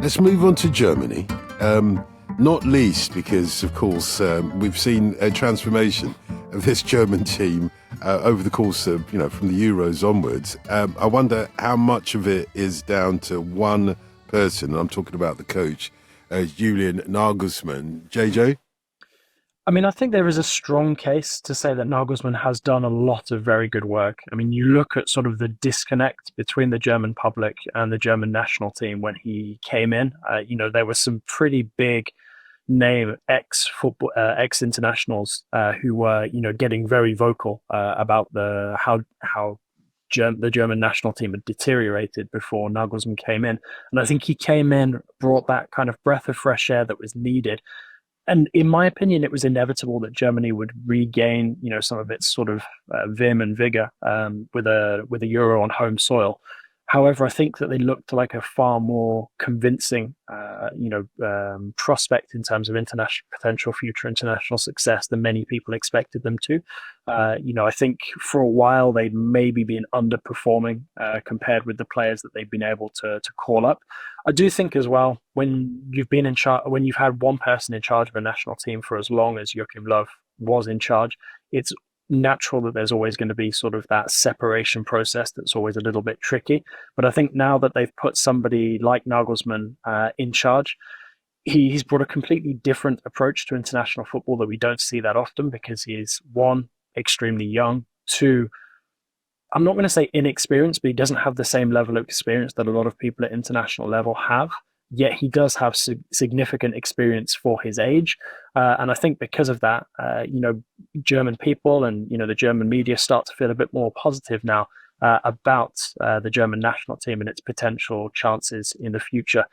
Let's move on to Germany. Not least because, of course, we've seen a transformation of this German team over the course of, from the Euros onwards. I wonder how much of it is down to one person, and I'm talking about the coach, Julian Nagelsmann. JJ? I mean, I think there is a strong case to say that Nagelsmann has done a lot of very good work. I mean, you look at sort of the disconnect between the German public and the German national team when he came in. There were some pretty big name ex-football, ex-internationals who were, getting very vocal about the German national team had deteriorated before Nagelsmann came in. And I think he came in, brought that kind of breath of fresh air that was needed. And in my opinion, it was inevitable that Germany would regain, some of its sort of vim and vigor with a Euro on home soil. However, I think that they looked like a far more convincing, prospect in terms of international potential future international success than many people expected them to. I think for a while they'd maybe been underperforming compared with the players that they've been able to call up. I do think as well when you've been in charge, when you've had one person in charge of a national team for as long as Joachim Löw was in charge, it's natural that there's always going to be sort of that separation process that's always a little bit tricky. But I think now that they've put somebody like Nagelsmann in charge, he's brought a completely different approach to international football that we don't see that often because he is, one, extremely young, two, I'm not going to say inexperienced, but he doesn't have the same level of experience that a lot of people at international level have. Yet he does have significant experience for his age, and I think because of that, German people and the German media start to feel a bit more positive now about the German national team and its potential chances in the future.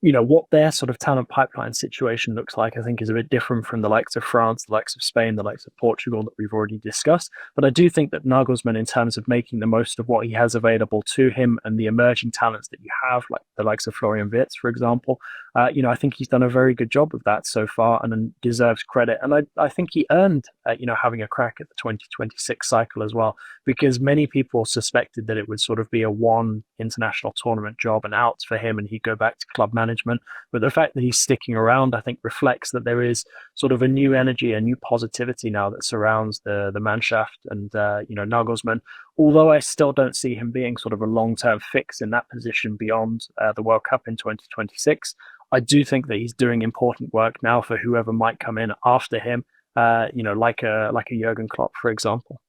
What their sort of talent pipeline situation looks like, I think, is a bit different from the likes of France, the likes of Spain, the likes of Portugal that we've already discussed. But I do think that Nagelsmann, in terms of making the most of what he has available to him and the emerging talents that you have, like the likes of Florian Wirtz, for example, I think he's done a very good job of that so far and deserves credit. And I think he earned, having a crack at the 2026 cycle as well, because many people suspected that it would sort of be a one international tournament job and out for him and he'd go back to club management. But the fact that he's sticking around, I think, reflects that there is sort of a new energy, a new positivity now that surrounds the Mannschaft and, Nagelsmann. Although I still don't see him being sort of a long-term fix in that position beyond the World Cup in 2026. I do think that he's doing important work now for whoever might come in after him, like a Jurgen Klopp, for example.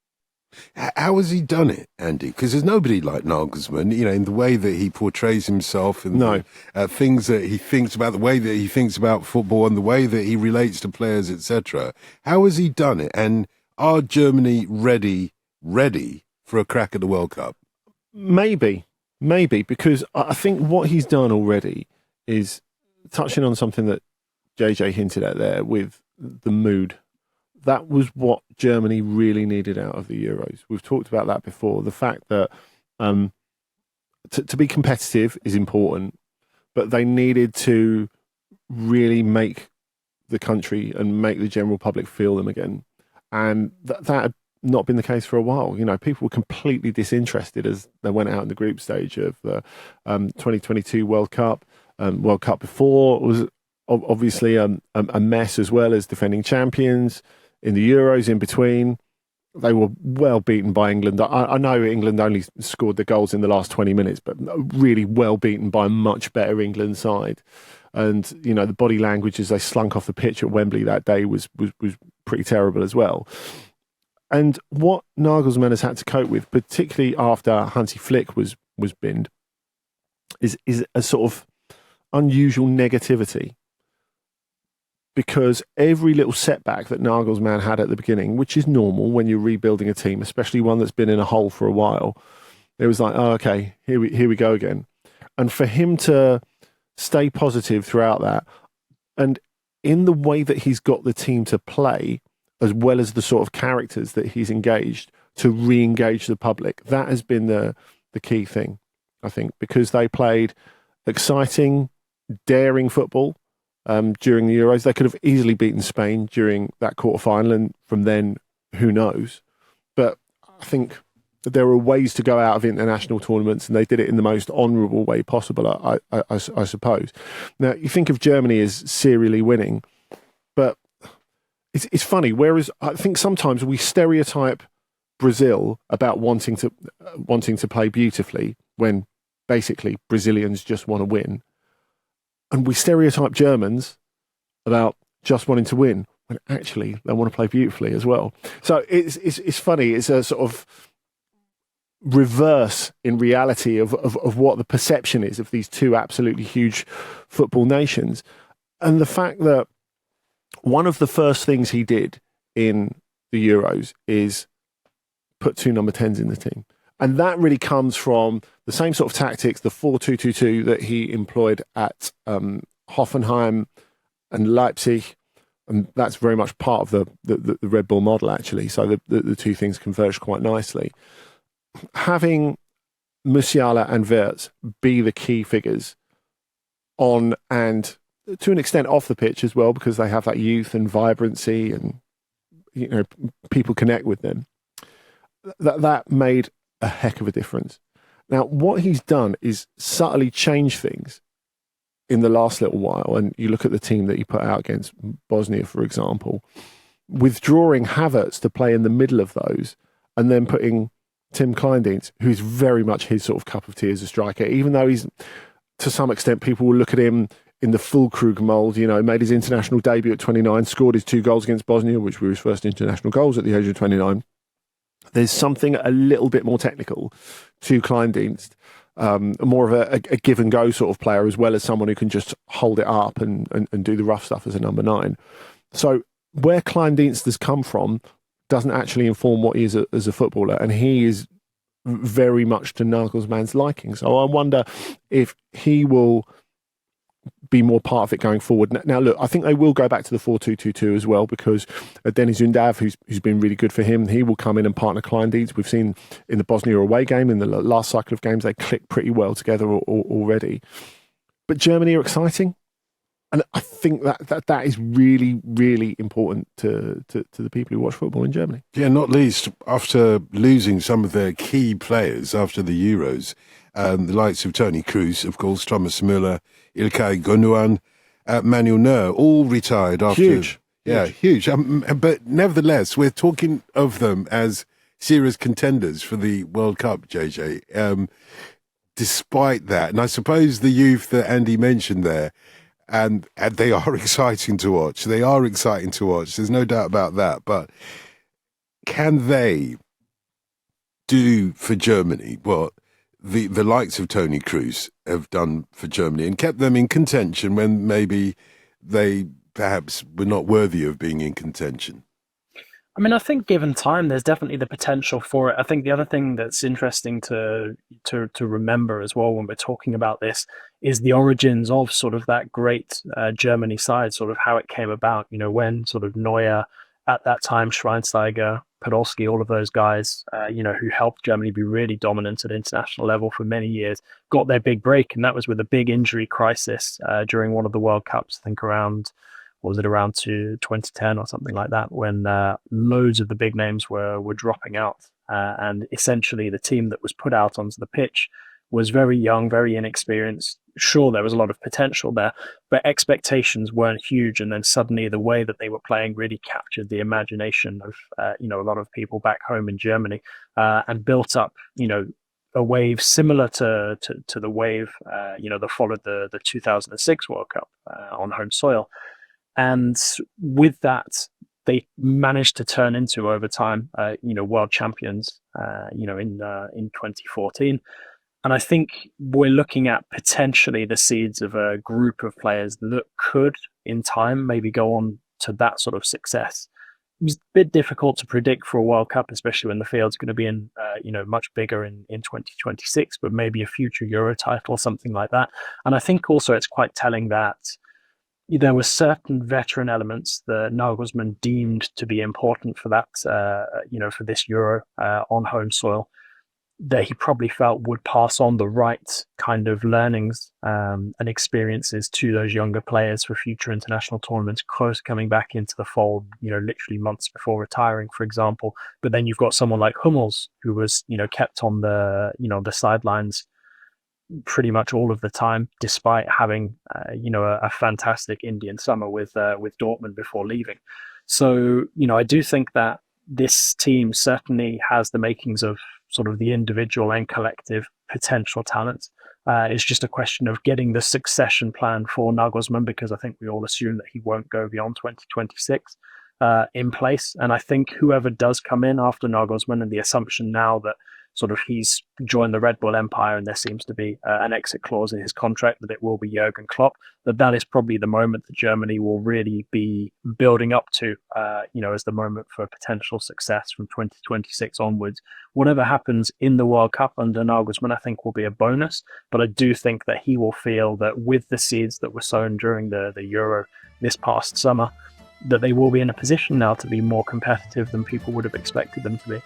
How has he done it, Andy? Because there's nobody like Nagelsmann, in the way that he portrays himself and No. the things that he thinks about, the way that he thinks about football and the way that he relates to players, etc. How has he done it? And are Germany ready for a crack at the World Cup? Maybe, because I think what he's done already is touching on something that JJ hinted at there with the mood. That was what Germany really needed out of the Euros. We've talked about that before. The fact that to be competitive is important, but they needed to really make the country and make the general public feel them again. And that had not been the case for a while. People were completely disinterested as they went out in the group stage of the 2022 World Cup. World Cup before was obviously a mess as well as defending champions. In the Euros in between, they were well beaten by England. I know England only scored the goals in the last 20 minutes, but really well beaten by a much better England side. And, the body language as they slunk off the pitch at Wembley that day was pretty terrible as well. And what Nagelsmann has had to cope with, particularly after Hansi Flick was binned, is a sort of unusual negativity. Because every little setback that Nagelsmann had at the beginning, which is normal when you're rebuilding a team, especially one that's been in a hole for a while, it was like, oh, okay, here we go again. And for him to stay positive throughout that, and in the way that he's got the team to play, as well as the sort of characters that he's engaged to re-engage the public, that has been the key thing, I think, because they played exciting, daring football. During the Euros, they could have easily beaten Spain during that quarterfinal, and from then, who knows? But I think there are ways to go out of international tournaments, and they did it in the most honourable way possible, I suppose. Now, you think of Germany as serially winning, but it's funny. Whereas I think sometimes we stereotype Brazil about wanting to play beautifully when basically Brazilians just want to win, and we stereotype Germans about just wanting to win when actually they want to play beautifully as well. So it's funny. It's a sort of reverse in reality of what the perception is of these two absolutely huge football nations. And the fact that one of the first things he did in the Euros is put two number 10s in the team. And that really comes from the same sort of tactics, the 4-2-2-2 that he employed at Hoffenheim and Leipzig. And that's very much part of the Red Bull model, actually. So the two things converge quite nicely. Having Musiala and Wirtz be the key figures on and to an extent off the pitch as well, because they have that youth and vibrancy, and people connect with them. That made a heck of a difference. Now, what he's done is subtly change things in the last little while. And you look at the team that he put out against Bosnia, for example, withdrawing Havertz to play in the middle of those, and then putting Tim Kleindienst, who's very much his sort of cup of tea as a striker, even though he's, to some extent, people will look at him in the Füllkrug mould, made his international debut at 29, scored his 2 goals against Bosnia, which were his first international goals at the age of 29. There's something a little bit more technical to Kleindienst, more of a give and go sort of player, as well as someone who can just hold it up and do the rough stuff as a number 9. So where Kleindienst has come from doesn't actually inform what he is as a footballer, and he is very much to Nagelsmann's liking. So I wonder if he will be more part of it going forward. Now, look, I think they will go back to the 4-2-2-2 as well, because Denis Undav, who's been really good for him, he will come in and partner Kleindienst. We've seen in the Bosnia away game, in the last cycle of games, they click pretty well together already. But Germany are exciting. And I think that is really, really important to the people who watch football in Germany. Yeah, not least after losing some of their key players after the Euros. The likes of Toni Kroos, of course, Thomas Müller, Ilkay Gundogan, Manuel Neuer, all retired after. Huge. Yeah, huge. But nevertheless, we're talking of them as serious contenders for the World Cup, JJ. Despite that, and I suppose the youth that Andy mentioned there, and they are exciting to watch. They are exciting to watch. There's no doubt about that. But can they do for Germany what the likes of Toni Kroos have done for Germany and kept them in contention when maybe they perhaps were not worthy of being in contention? I mean, I think given time, there's definitely the potential for it. I think the other thing that's interesting to remember as well when we're talking about this is the origins of sort of that great Germany side, sort of how it came about, when sort of Neuer at that time, Schweinsteiger, Podolski, all of those guys, who helped Germany be really dominant at international level for many years, got their big break. And that was with a big injury crisis during one of the World Cups, I think around to 2010 or something like that, when loads of the big names were dropping out. And essentially the team that was put out onto the pitch was very young, very inexperienced. Sure, there was a lot of potential there, but expectations weren't huge. And then suddenly the way that they were playing really captured the imagination of, a lot of people back home in Germany, and built up, a wave similar to the wave, that followed the 2006 World Cup on home soil. And with that, they managed to turn into, over time, world champions, in 2014. And I think we're looking at potentially the seeds of a group of players that could, in time, maybe go on to that sort of success. It's a bit difficult to predict for a World Cup, especially when the field's going to be in, much bigger in 2026, but maybe a future Euro title, something like that. And I think also it's quite telling that there were certain veteran elements that Nagelsmann deemed to be important for that, for this Euro on home soil. that he probably felt would pass on the right kind of learnings and experiences to those younger players for future international tournaments. Kroos coming back into the fold, literally months before retiring, for example. But then you've got someone like Hummels, who was, kept on the sidelines pretty much all of the time, despite having, a fantastic Indian summer with Dortmund before leaving. So, I do think that this team certainly has the makings of sort of the individual and collective potential talent. It's just a question of getting the succession plan for Nagelsmann, because I think we all assume that he won't go beyond 2026 in place. And I think whoever does come in after Nagelsmann, and the assumption now that sort of he's joined the Red Bull empire and there seems to be an exit clause in his contract that it will be Jurgen Klopp, that is probably the moment that Germany will really be building up to, as the moment for potential success from 2026 onwards. Whatever happens in the World Cup under Nagelsmann, I think will be a bonus, but I do think that he will feel that with the seeds that were sown during the Euro this past summer, that they will be in a position now to be more competitive than people would have expected them to be.